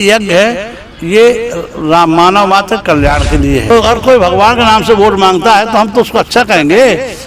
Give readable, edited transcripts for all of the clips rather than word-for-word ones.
यज्ञ है ये मानव मात्र कल्याण के लिए है। तो अगर कोई भगवान के नाम से वोट मांगता है तो हम तो उसको अच्छा कहेंगे।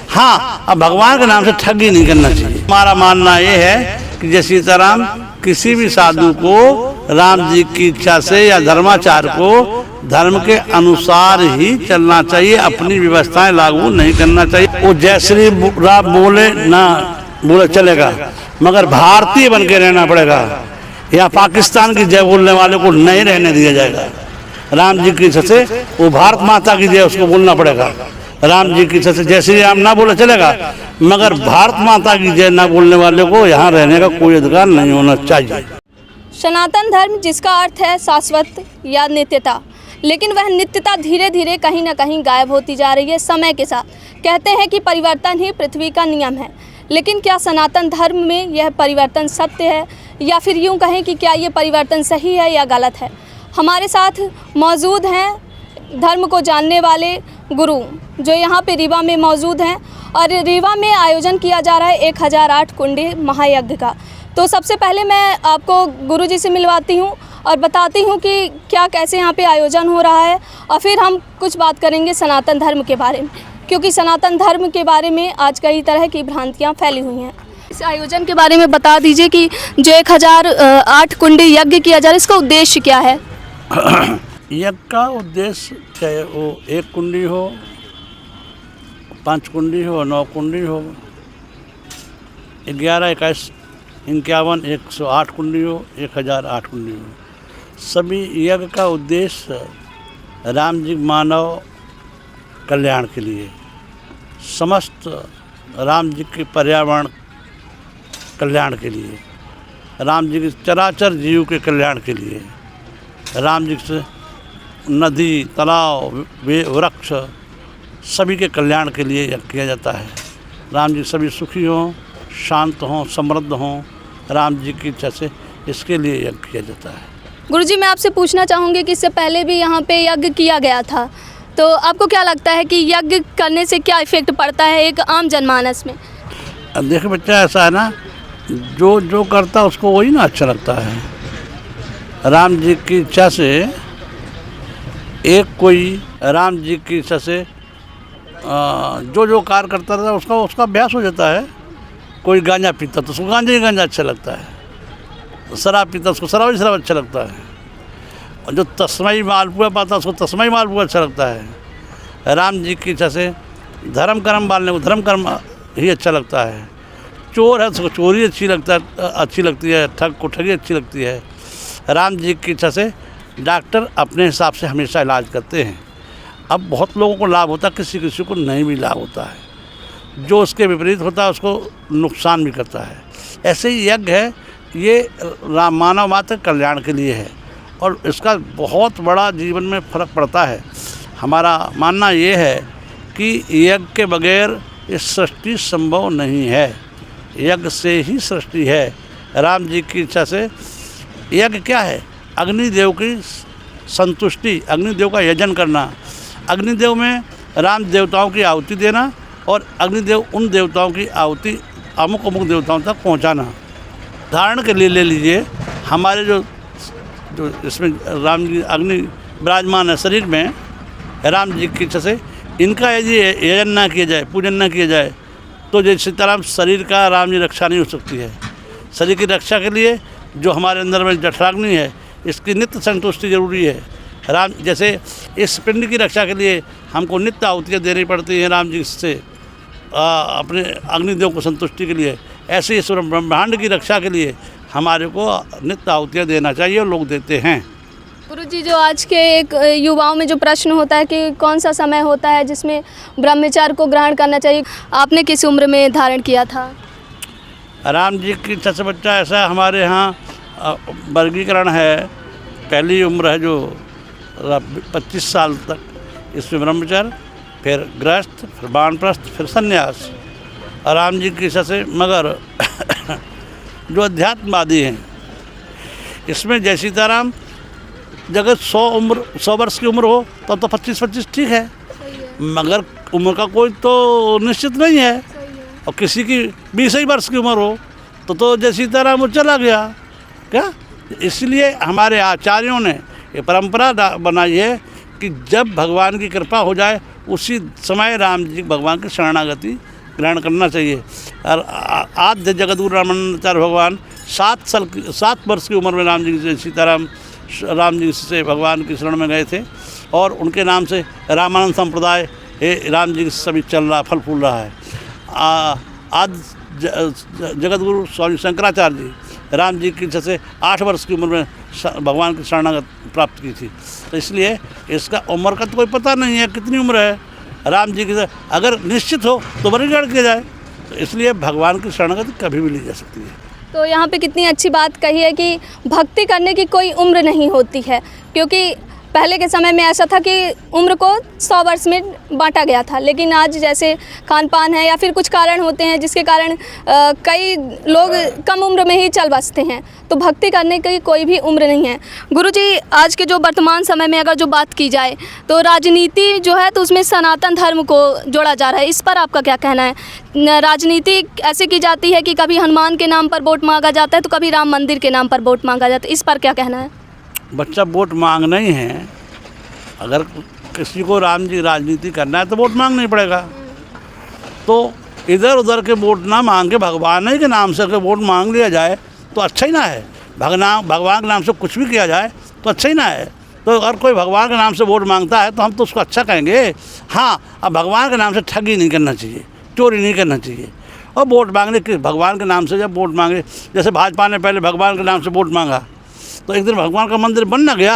हाँ, अब भगवान के नाम से ठगी नहीं करना चाहिए। हमारा मानना ये है कि जय सीताराम किसी भी साधु को राम जी की इच्छा से या धर्माचार को धर्म के अनुसार ही चलना चाहिए, अपनी व्यवस्थाएं लागू नहीं करना चाहिए। वो जय श्री राम बोले ना बोले चलेगा, मगर भारतीय बन के रहना पड़ेगा। या पाकिस्तान की जय बोलने वाले को नहीं रहने दिया जाएगा। राम जी की इच्छा से वो भारत माता की जय उसको बोलना पड़ेगा। राम जी की इच्छा से जय श्री राम ना बोले चलेगा, मगर भारत माता की जय ना बोलने वाले को यहाँ रहने का कोई अधिकार नहीं होना चाहिए। सनातन धर्म जिसका अर्थ है शाश्वत या नित्यता, लेकिन वह नित्यता धीरे धीरे कहीं ना कहीं गायब होती जा रही है समय के साथ। कहते हैं कि परिवर्तन ही पृथ्वी का नियम है, लेकिन क्या सनातन धर्म में यह परिवर्तन सत्य है, या फिर यूँ कहें कि क्या ये परिवर्तन सही है या गलत है? हमारे साथ मौजूद हैं धर्म को जानने वाले गुरु जो यहाँ पे रीवा में मौजूद हैं, और रीवा में आयोजन किया जा रहा है 1008 कुंडी महायज्ञ का। तो सबसे पहले मैं आपको गुरु जी से मिलवाती हूँ और बताती हूँ कि क्या कैसे यहाँ पे आयोजन हो रहा है, और फिर हम कुछ बात करेंगे सनातन धर्म के बारे में, क्योंकि सनातन धर्म के बारे में आज कई तरह की भ्रांतियाँ फैली हुई हैं। इस आयोजन के बारे में बता दीजिए कि जो 1008 कुंडी यज्ञ किया जा रहा है, इसका उद्देश्य क्या है? यज्ञ का उद्देश्य चाहे वो 1 कुंडी हो, 5 कुंडी हो, 9 कुंडी हो, 11, 21, 51, 108 कुंडी हो, 1008 कुंडी हो, सभी यज्ञ का उद्देश्य राम जी मानव कल्याण के लिए, समस्त राम जी के पर्यावरण कल्याण के लिए, राम जी के चराचर जीव के कल्याण के लिए, राम जी से नदी, तालाब, वृक्ष सभी के कल्याण के लिए यज्ञ किया जाता है। राम जी सभी सुखी हों, शांत हों, समृद्ध हों, राम जी की इच्छा से इसके लिए यज्ञ किया जाता है। गुरुजी, मैं आपसे पूछना चाहूँगी कि इससे पहले भी यहाँ पे यज्ञ किया गया था, तो आपको क्या लगता है कि यज्ञ करने से क्या इफेक्ट पड़ता है एक आम जनमानस में? अब देखो बच्चा, ऐसा है ना, जो करता है उसको वही ना अच्छा लगता है। राम जी की इच्छा से एक कोई राम जी की इच्छा से जो कार्य करता रहता है उसका अभ्यास हो जाता है। कोई गांजा पीता तो उसको गांजा अच्छा लगता है, शराब पीता उसको शराब अच्छा लगता है, और जो तस्मई मालपुआ पाता उसको तस्मई मालपुआ अच्छा लगता है। राम जी की इच्छा से धर्म कर्म वाले को धर्म कर्म ही अच्छा लगता है। चोर है उसको चोरी अच्छी लगती है, ठग को ठगी अच्छी लगती है। राम जी की इच्छा से डॉक्टर अपने हिसाब से हमेशा इलाज करते हैं। अब बहुत लोगों को लाभ होता है, किसी को नहीं भी लाभ होता है। जो उसके विपरीत होता है उसको नुकसान भी करता है। ऐसे ही यज्ञ है, ये मानव मात्र कल्याण के लिए है, और इसका बहुत बड़ा जीवन में फर्क पड़ता है। हमारा मानना ये है कि यज्ञ के बगैर ये सृष्टि संभव नहीं है, यज्ञ से ही सृष्टि है। राम जी की इच्छा से यज्ञ क्या है? अग्निदेव की संतुष्टि, अग्निदेव का यजन करना, अग्निदेव में राम देवताओं की आहुति देना, और अग्निदेव उन देवताओं की आहुति अमुक देवताओं तक पहुंचाना। उदाहरण के लिए ले लीजिए, हमारे जो इसमें राम जी अग्नि विराजमान है शरीर में, राम जी की इच्छा से इनका यदि यजन ना किया जाए, पूजन ना किया जाए, तो जय सीताराम शरीर का राम जी रक्षा नहीं हो सकती है। शरीर की रक्षा के लिए जो हमारे अंदर में जठराग्नि है, इसकी नित्य संतुष्टि जरूरी है। राम जैसे इस पिंड की रक्षा के लिए हमको नित्य आहुतियाँ देनी पड़ती हैं राम जी से अपने अग्निदेव को संतुष्टि के लिए, ऐसे इस ब्रह्मांड की रक्षा के लिए हमारे को नित्य आहुतियाँ देना चाहिए, और लोग देते हैं। गुरुजी, जो आज के एक युवाओं में जो प्रश्न होता है कि कौन सा समय होता है जिसमें ब्रह्मचर्य को ग्रहण करना चाहिए, आपने किस उम्र में धारण किया था? राम जी की इच्छा से बच्चा, ऐसा हमारे यहाँ वर्गीकरण है। पहली उम्र है जो 25 साल तक, इसमें ब्रह्मचर्य, फिर गृहस्थ, फिर वानप्रस्थ, फिर संन्यास। राम जी की इच्छा से मगर जो अध्यात्मवादी हैं, इसमें जय सीताराम जगह 100 वर्ष की उम्र हो तब तो 25 ठीक है, मगर उम्र का कोई तो निश्चित नहीं है। और किसी की 20 वर्ष की उम्र हो तो जय सीताराम वो चला गया क्या, इसलिए हमारे आचार्यों ने ये परंपरा बनाई है कि जब भगवान की कृपा हो जाए उसी समय राम जी भगवान की शरणागति ग्रहण करना चाहिए। और आद्य जगतगुरु रामानंदाचार्य भगवान 7 वर्ष की उम्र में राम जी से राम जी से भगवान की शरण में गए थे और उनके नाम से रामानंद संप्रदाय राम जी सभी चल रहा, फल फूल रहा है। आज जगतगुरु स्वामी शंकराचार्य जी राम जी की जैसे 8 वर्ष की उम्र में भगवान की शरणागत प्राप्त की थी। तो इसलिए इसका उम्र का तो कोई पता नहीं है कितनी उम्र है राम जी की, अगर निश्चित हो तो वर्गीकरण किया जाए। तो इसलिए भगवान की शरणागति कभी भी ली जा सकती है। तो यहाँ पे कितनी अच्छी बात कही है कि भक्ति करने की कोई उम्र नहीं होती है, क्योंकि पहले के समय में ऐसा था कि उम्र को 100 वर्ष में बांटा गया था, लेकिन आज जैसे खान पान है या फिर कुछ कारण होते हैं जिसके कारण कई लोग कम उम्र में ही चल बसते हैं। तो भक्ति करने की कोई भी उम्र नहीं है। गुरुजी, आज के जो वर्तमान समय में अगर जो बात की जाए तो राजनीति जो है तो उसमें सनातन धर्म को जोड़ा जा रहा है, इस पर आपका क्या कहना है? राजनीति ऐसे की जाती है कि कभी हनुमान के नाम पर वोट मांगा जाता है तो कभी राम मंदिर के नाम पर वोट मांगा जाता है, इस पर क्या कहना है? बच्चा वोट मांगना ही है। अगर किसी को राम जी राजनीति करना है तो वोट मांगना ही पड़ेगा। तो इधर उधर के वोट ना मांग के भगवान ही के नाम से अगर वोट मांग लिया जाए तो अच्छा ही ना है। भगवान के नाम से कुछ भी किया जाए तो अच्छा ही ना है। तो अगर कोई भगवान के नाम से वोट मांगता है तो हम तो उसको अच्छा कहेंगे। हाँ, अब भगवान के नाम से ठगी नहीं करना चाहिए, चोरी नहीं करना चाहिए। और वोट मांगने के भगवान के नाम से जब वोट मांगे, जैसे भाजपा ने पहले भगवान के नाम से वोट मांगा तो एक दिन भगवान का मंदिर बन ना गया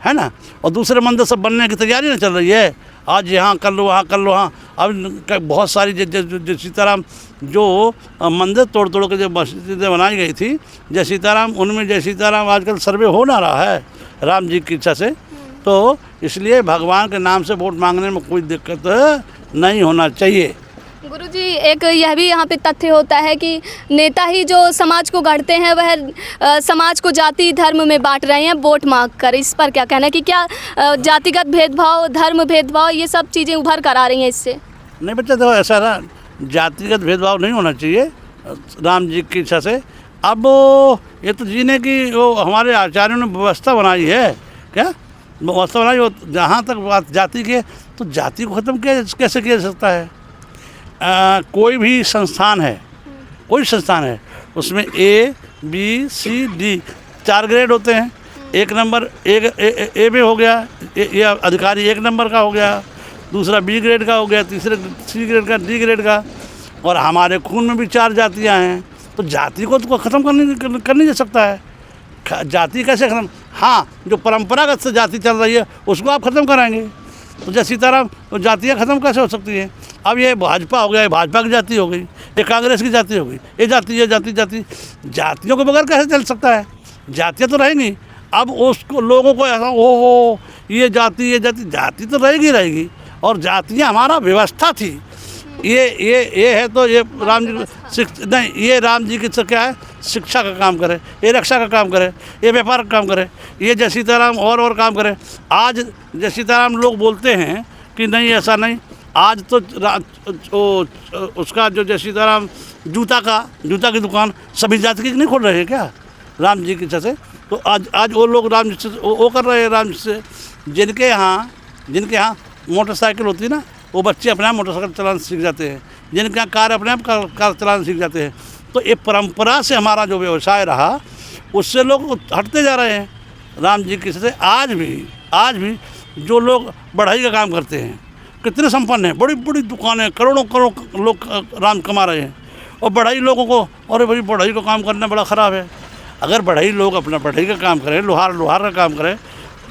है ना, और दूसरे मंदिर सब बनने की तैयारी नहीं चल रही है। आज यहाँ कर लो, वहाँ कर लो। हाँ, अब बहुत सारी सीताराम जो मंदिर तोड़ के जो मस्जिदें बनाई गई थी जय सीताराम, उनमें जय सीताराम आजकल सर्वे हो ना रहा है राम जी की इच्छा से। तो इसलिए भगवान के नाम से वोट मांगने में कोई दिक्कत नहीं होना चाहिए। गुरुजी, एक यह भी यहाँ पे तथ्य होता है कि नेता ही जो समाज को गढ़ते हैं वह समाज को जाति धर्म में बांट रहे हैं वोट मांग कर, इस पर क्या कहना है कि क्या जातिगत भेदभाव, धर्म भेदभाव, ये सब चीज़ें उभर कर आ रही हैं इससे? नहीं बच्चा, तो ऐसा ना, जातिगत भेदभाव नहीं होना चाहिए राम जी की इच्छा से। अब ये तो जीने की वो हमारे आचार्यों ने व्यवस्था बनाई है। क्या व्यवस्था बनाई? वो जहाँ तक बात जाति की है तो जाति को ख़त्म कैसे किया जा सकता है? कोई भी संस्थान है, कोई संस्थान है, उसमें A, B, C, D 4 grade होते हैं। 1 नंबर ए में हो गया, ये अधिकारी 1 नंबर का हो गया, दूसरा B ग्रेड का हो गया, तीसरे C ग्रेड का, D ग्रेड का। और हमारे खून में भी 4 जातियां हैं। तो जाति को तो ख़त्म कर नहीं जा सकता है। जाति कैसे ख़त्म? हाँ, जो परंपरागत से जाति चल रही है उसको आप ख़त्म कराएंगे तो जय सीताराम, तो जातियाँ ख़त्म कैसे हो सकती हैं? अब ये भाजपा हो गया, ये भाजपा की जाति हो गई, ये कांग्रेस की जाति हो गई, ये जाति जातियों के बगैर कैसे चल सकता है? जातियाँ तो रहेंगी। अब उसको लोगों को ऐसा हो ये जाति तो रहेगी। और जातियाँ हमारा व्यवस्था थी। ये है तो ये राम जी नहीं, ये राम जी की क्या है, शिक्षा का काम करे, ये रक्षा का काम करे, ये व्यापार का काम करे, ये जय सीताराम और काम करे। आज जय सीताराम लोग बोलते हैं कि नहीं, ऐसा नहीं। आज तो उसका जो जय सीताराम जूता की दुकान सभी जाति की नहीं खोल रहे हैं क्या राम जी की इच्छा से? तो आज वो लोग राम जी से वो कर रहे हैं। राम जी से जिनके यहाँ मोटरसाइकिल होती है ना, वो बच्चे अपने आप मोटरसाइकिल चलाना सीख जाते हैं। जिनके यहाँ कार अपने आप कार चलाना सीख जाते हैं। तो ये परंपरा से हमारा जो व्यवसाय रहा उससे लोग हटते जा रहे हैं राम जी की इच्छा से। आज भी जो लोग बढ़ाई का काम करते हैं कितने संपन्न हैं, बड़ी बड़ी दुकानें, करोड़ों लोग राम कमा रहे हैं। और बढ़ाई लोगों को, अरे भाई बढ़ाई का काम करना बड़ा ख़राब है। अगर बढ़ाई लोग अपना बढ़ाई का काम करें, लोहार का काम करें,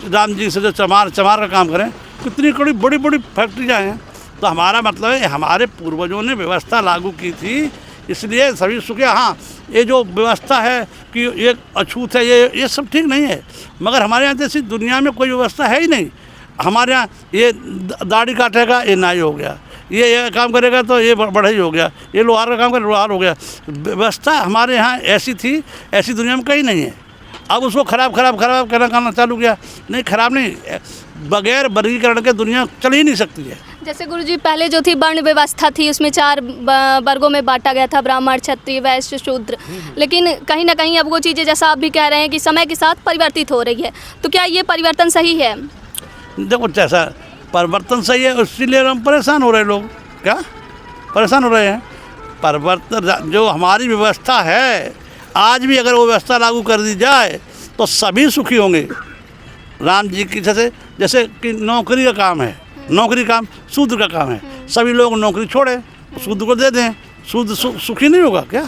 राम जी से जो चमार का काम करें, कितनी बड़ी फैक्ट्रियाँ हैं। तो हमारा मतलब है हमारे पूर्वजों ने व्यवस्था लागू की थी, इसलिए सभी सुखी। हाँ, ये जो व्यवस्था है कि ये अछूत है, ये सब ठीक नहीं है। मगर हमारे यहाँ जैसी दुनिया में कोई व्यवस्था है ही नहीं। हमारे यहाँ ये दाढ़ी काटेगा ये नाई हो गया, ये काम करेगा तो ये बढ़ई हो गया, ये लोहार का काम करेगा लोहार हो गया। व्यवस्था हमारे यहाँ ऐसी थी, ऐसी दुनिया में कहीं नहीं है। अब उसको खराब करना चालू किया। नहीं, खराब नहीं, बगैर वर्गीकरण के दुनिया चल ही नहीं सकती है। जैसे गुरुजी पहले जो थी वर्ण व्यवस्था थी उसमें 4 वर्गों में बांटा गया था, ब्राह्मण, क्षत्रिय, वैश्य, शूद्र। लेकिन कहीं ना कहीं अब वो चीज़ें जैसा आप भी कह रहे हैं कि समय के साथ परिवर्तित हो रही है, तो क्या ये परिवर्तन सही है? देखो जैसा परिवर्तन सही है, इसीलिए हम परेशान हो रहे लोग। क्या परेशान हो रहे हैं? परिवर्तन जो हमारी व्यवस्था है, आज भी अगर वो व्यवस्था लागू कर दी जाए तो सभी सुखी होंगे। राम जी की जैसे कि नौकरी का काम है, नौकरी काम शूद्र का काम है, सभी लोग नौकरी छोड़ें, शूद्र को दे दें, शूद्र सुखी नहीं होगा क्या?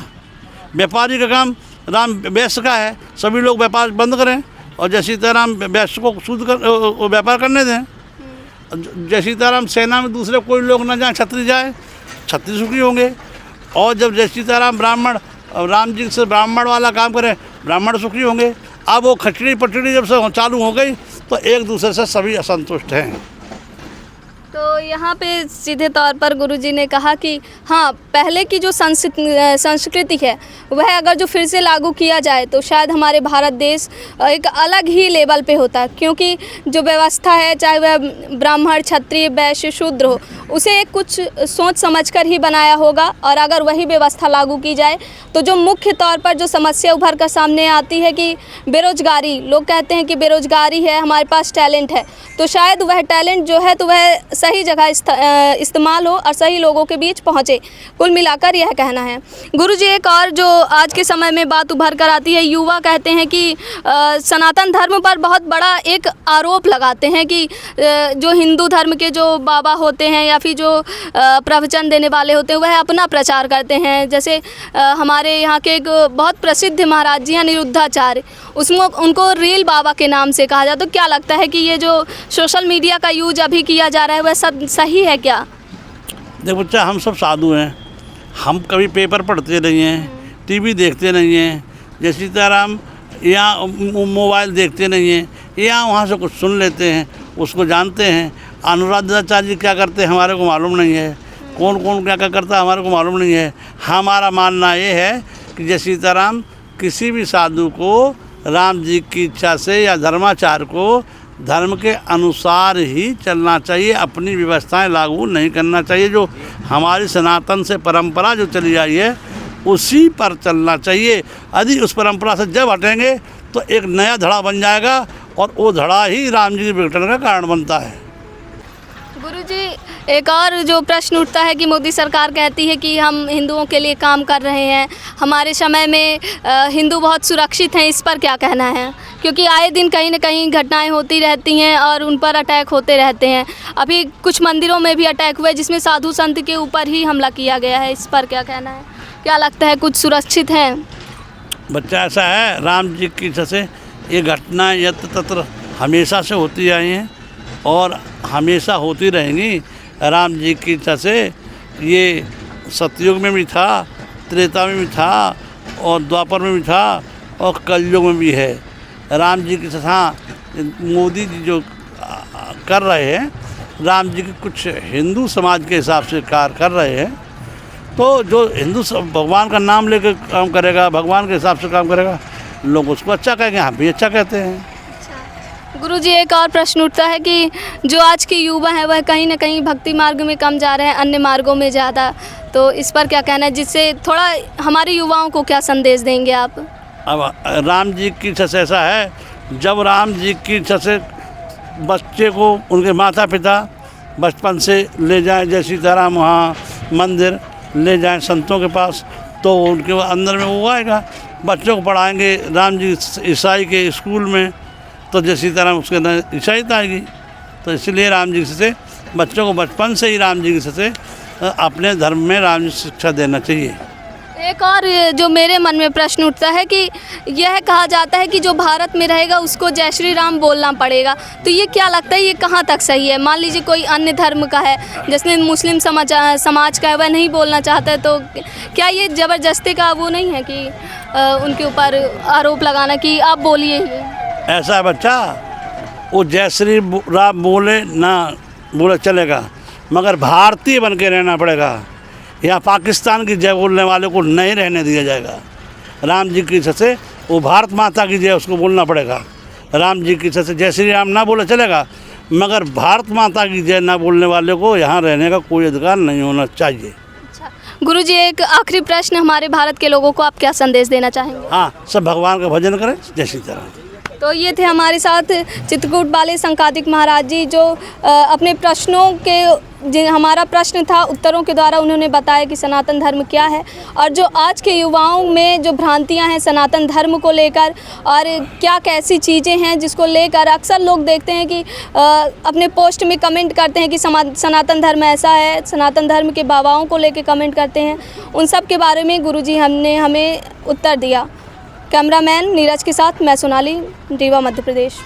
व्यापारी का काम राम वैश्य का है, सभी लोग व्यापार बंद करें और जय सीताराम वैश्य को शूद्र कर व्यापार करने दें। जय सीताराम सेना में दूसरे कोई लोग ना जाएं, क्षत्रिय जाए, क्षत्रिय सुखी होंगे। और जब जय सीताराम ब्राह्मण राम जी से ब्राह्मण वाला काम करें, ब्राह्मण सुखी होंगे। अब वो खचड़ी पटड़ी जब से चालू हो गई तो एक दूसरे से सभी असंतुष्ट हैं। तो यहाँ पे सीधे तौर पर गुरुजी ने कहा कि हाँ, पहले की जो संस्कृति है वह अगर जो फिर से लागू किया जाए तो शायद हमारे भारत देश एक अलग ही लेवल पे होता, क्योंकि जो व्यवस्था है चाहे वह ब्राह्मण, क्षत्रिय, वैश्य, शूद्र हो, उसे कुछ सोच समझकर ही बनाया होगा। और अगर वही व्यवस्था लागू की जाए तो जो मुख्य तौर पर जो समस्या उभर कर सामने आती है कि बेरोजगारी, लोग कहते हैं कि बेरोजगारी है, हमारे पास टैलेंट है, तो शायद वह टैलेंट जो है तो वह सही जगह इस्तेमाल हो और सही लोगों के बीच पहुंचे। कुल मिलाकर यह कहना है। गुरुजी एक और जो आज के समय में बात उभर कर आती है, युवा कहते हैं कि सनातन धर्म पर बहुत बड़ा एक आरोप लगाते हैं कि जो हिंदू धर्म के जो बाबा होते हैं या फिर जो प्रवचन देने वाले होते हैं वह अपना प्रचार करते हैं। जैसे हमारे यहाँ के एक बहुत प्रसिद्ध महाराज जी हैं अनिरुद्धाचार्य, उसमें उनको रील बाबा के नाम से कहा जाता। तो क्या लगता है कि ये जो सोशल मीडिया का यूज अभी किया जा रहा है वह सब सही है क्या? देखो बच्चा, हम सब साधु हैं, हम कभी पेपर पढ़ते नहीं हैं, टीवी देखते नहीं हैं, जय सीताराम या मोबाइल देखते नहीं हैं, या वहाँ से कुछ सुन लेते हैं, उसको जानते हैं। अनुराधाचार्य जी क्या करते हैं हमारे को मालूम नहीं है, कौन कौन क्या क्या करता है हमारे को मालूम नहीं है। हमारा मानना ये है कि जय सीताराम किसी भी साधु को राम जी की इच्छा से या धर्माचार को धर्म के अनुसार ही चलना चाहिए, अपनी व्यवस्थाएं लागू नहीं करना चाहिए। जो हमारी सनातन से परंपरा जो चली आई है उसी पर चलना चाहिए। यदि उस परंपरा से जब हटेंगे तो एक नया धड़ा बन जाएगा और वो धड़ा ही राम जी के विघटन का कारण बनता है। गुरुजी एक और जो प्रश्न उठता है कि मोदी सरकार कहती है कि हम हिंदुओं के लिए काम कर रहे हैं, हमारे समय में हिंदू बहुत सुरक्षित हैं, इस पर क्या कहना है? क्योंकि आए दिन कहीं ना कहीं घटनाएं होती रहती हैं और उन पर अटैक होते रहते हैं। अभी कुछ मंदिरों में भी अटैक हुए जिसमें साधु संत के ऊपर ही हमला किया गया है, इस पर क्या कहना है? क्या लगता है कुछ सुरक्षित हैं? बच्चा ऐसा है, राम जी की इच्छा से ये घटना यत्र तत्र हमेशा से होती आई हैं और हमेशा होती रहेंगी। राम जी की इच्छा से ये सतयुग में भी था, त्रेता में भी था और द्वापर में भी था और कलयुग में भी है। राम जी की इच्छा, मोदी जी जो कर रहे हैं, राम जी के कुछ हिंदू समाज के हिसाब से कार्य कर रहे हैं, तो जो हिंदू भगवान का नाम लेकर काम करेगा, भगवान के हिसाब से काम करेगा, लोग उसको अच्छा कहेंगे, हम भी अच्छा कहते हैं। गुरुजी एक और प्रश्न उठता है कि जो आज के युवा हैं वह कहीं ना कहीं भक्ति मार्ग में कम जा रहे हैं, अन्य मार्गों में ज़्यादा, तो इस पर क्या कहना है? जिससे थोड़ा हमारे युवाओं को क्या संदेश देंगे आप? अब राम जी की इच्छा से ऐसा है, जब राम जी की इच्छा से बच्चे को उनके माता पिता बचपन से ले जाएं, जय सीताराम वहाँ मंदिर ले जाएं संतों के पास, तो उनके अंदर में वो आएगा। बच्चों को पढ़ाएंगे राम जी ईसाई के स्कूल में, तो जय सीताराम उसके अंदर ईसाईयत आएगी। तो इसलिए राम जी से बच्चों को बचपन से ही राम जी से अपने धर्म में राम जी शिक्षा देना चाहिए। एक और जो मेरे मन में प्रश्न उठता है कि यह कहा जाता है कि जो भारत में रहेगा उसको जय श्री राम बोलना पड़ेगा, तो ये क्या लगता है, ये कहाँ तक सही है? मान लीजिए कोई अन्य धर्म का है, जैसे मुस्लिम समाज का है, वह नहीं बोलना चाहता है, तो क्या ये ज़बरदस्ती का वो नहीं है कि उनके ऊपर आरोप लगाना कि आप बोलिए ही? ऐसा है बच्चा, वो जय श्री राम बोले ना बोले चलेगा, मगर भारतीय बन के रहना पड़ेगा। यहाँ पाकिस्तान की जय बोलने वाले को नहीं रहने दिया जाएगा। राम जी की इच्छा से वो भारत माता की जय उसको बोलना पड़ेगा। राम जी की इच्छा से जय श्री राम ना बोले चलेगा, मगर भारत माता की जय ना बोलने वाले को यहाँ रहने का कोई अधिकार नहीं होना चाहिए। अच्छा गुरुजी, एक आखिरी प्रश्न, हमारे भारत के लोगों को आप क्या संदेश देना चाहेंगे? हाँ, सब भगवान का भजन करें, जय सीताराम। तो ये थे हमारे साथ चित्रकूट वाले संकादिक महाराज जी, जो अपने प्रश्नों के हमारा प्रश्न था उत्तरों के द्वारा उन्होंने बताया कि सनातन धर्म क्या है, और जो आज के युवाओं में जो भ्रांतियां हैं सनातन धर्म को लेकर, और क्या कैसी चीज़ें हैं जिसको लेकर अक्सर लोग देखते हैं कि अपने पोस्ट में कमेंट करते हैं कि सनातन धर्म ऐसा है, सनातन धर्म के बाबाओं को लेकर कमेंट करते हैं, उन सब के बारे में गुरुजी हमने हमें उत्तर दिया। कैमरामैन नीरज के साथ मैं सोनाली, रीवा, मध्य प्रदेश।